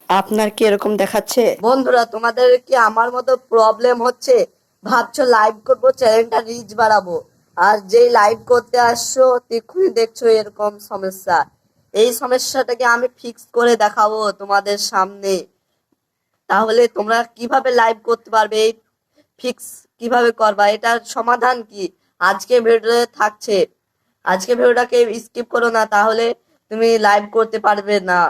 আপনার কি এরকম দেখাচ্ছে? বন্ধুরা, তোমাদের কি আমার মতো প্রবলেম হচ্ছে? ভাবছো লাইভ করব, চ্যানেলটা রিচ বাড়াবো, আর যেই লাইভ করতে আসছো তখনই দেখছো এরকম সমস্যা। এই সমস্যাটাকে আমি ফিক্স করে দেখাবো তোমাদের সামনে। তাহলে তোমরা কিভাবে লাইভ করতে পারবে, এই ফিক্স কিভাবে করবা, এটার সমাধান কি আজকে ভিডিওতে থাকছে। আজকে ভিডিওটাকে স্কিপ করো না, তাহলে তুমি লাইভ করতে পারবে না।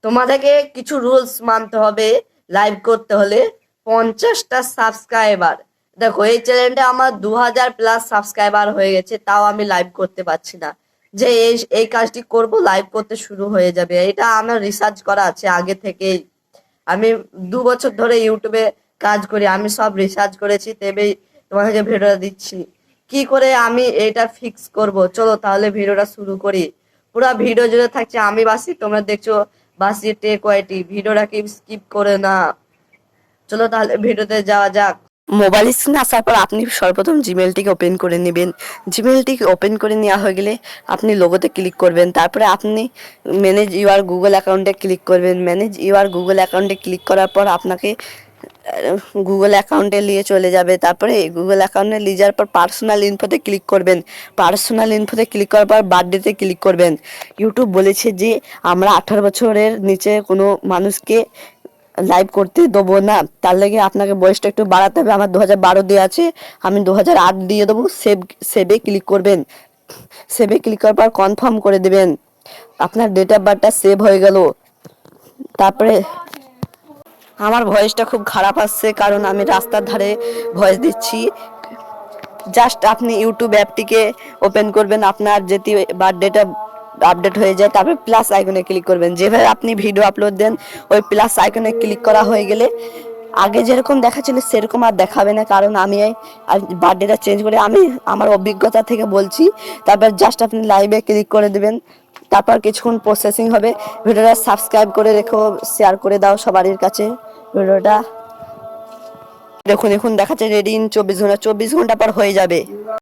তোমাদেরকে কিছু রুলস মানতে হবে লাইভ করতে হলে। 50টা সাবস্ক্রাইবার। দেখো, এই চ্যানেলটা আমার 2000+ সাবস্ক্রাইবার হয়ে গেছে, তাও আমি লাইভ করতে পারছি না। যে এই এই কাজটি করব, লাইভ করতে শুরু হয়ে যাবে, এটা আমার রিসার্চ করা আছে আগে থেকেই। আমি 2 বছর ধরে ইউটিউবে কাজ করি, আমি সব রিসার্চ করেছি, তবেই তোমাদেরকে ভিডিওটা দিচ্ছি। কি করে আমি এটা ফিক্স করব, চলো তাহলে ভিডিওটা শুরু করি। পুরো ভিডিও জুড়ে থাকছে আমি বাসি, তোমরা দেখছো বাসি টেক ওয়াইটি। ভিডিওটাকে স্কিপ করে না, চলো তাহলে ভিডিওতে যাওয়া যাক। মোবাইল স্ক্রিনে আসার পর আপনি সর্বপ্রথম জিমেলটিকে ওপেন করে নেবেন। জিমেলটিকে ওপেন করে নেওয়া হয়ে গেলে আপনি লোগোতে ক্লিক করবেন। তারপরে আপনি ম্যানেজ ইউর গুগল অ্যাকাউন্টে ক্লিক করবেন। ম্যানেজ ইউর গুগল অ্যাকাউন্টে ক্লিক করার পর আপনাকে গুগল অ্যাকাউন্টে নিয়ে চলে যাবে। তারপরে গুগল অ্যাকাউন্টে নিয়ে যাওয়ার পর পার্সোনাল ইনফোতে ক্লিক করবেন। পার্সোনাল ইনফোতে ক্লিক করার পর বার্থডেতে ক্লিক করবেন। ইউটিউব বলেছে যে আমরা 18 বছরের নিচে কোনো মানুষকে লাইভ করতে দেবো না, তার লেগে আপনাকে বয়সটা একটু বাড়াতে হবে। আমার 2012 দিয়ে আছে, আমি 2008 দিয়ে দেবো। সেভে ক্লিক করবেন। সেভে ক্লিক করার পর কনফার্ম করে দেবেন। আপনার ডেট অফ বার্থটা সেভ হয়ে গেল। তারপরে আমার ভয়েসটা খুব খারাপ আসছে, কারণ আমি রাস্তার ধারে ভয়েস দিচ্ছি। জাস্ট আপনি ইউটিউব অ্যাপটিকে ওপেন করবেন, আপনার যেটি বার্থডেটা আপডেট হয়ে যায়, তারপরে প্লাস আইকনে ক্লিক করবেন। যেভাবে আপনি ভিডিও আপলোড দেন, ওই প্লাস আইকনে ক্লিক করা হয়ে গেলে আগে যেরকম দেখাচ্ছিল সেরকম আর দেখাবে না, কারণ আমি আর বার্থডেটা চেঞ্জ করে আমি আমার অভিজ্ঞতা থেকে বলছি। তারপর জাস্ট আপনি লাইভে ক্লিক করে দেবেন। তারপর কিছুক্ষণ প্রসেসিং হবে। ভিডিওটা সাবস্ক্রাইব করে রেখো, শেয়ার করে দাও সবারই কাছে ভিডিওটা। দেখুন এখন দেখাচ্ছে রেডি ইন 24 ঘন্টা। 24 ঘন্টা পর হয়ে যাবে।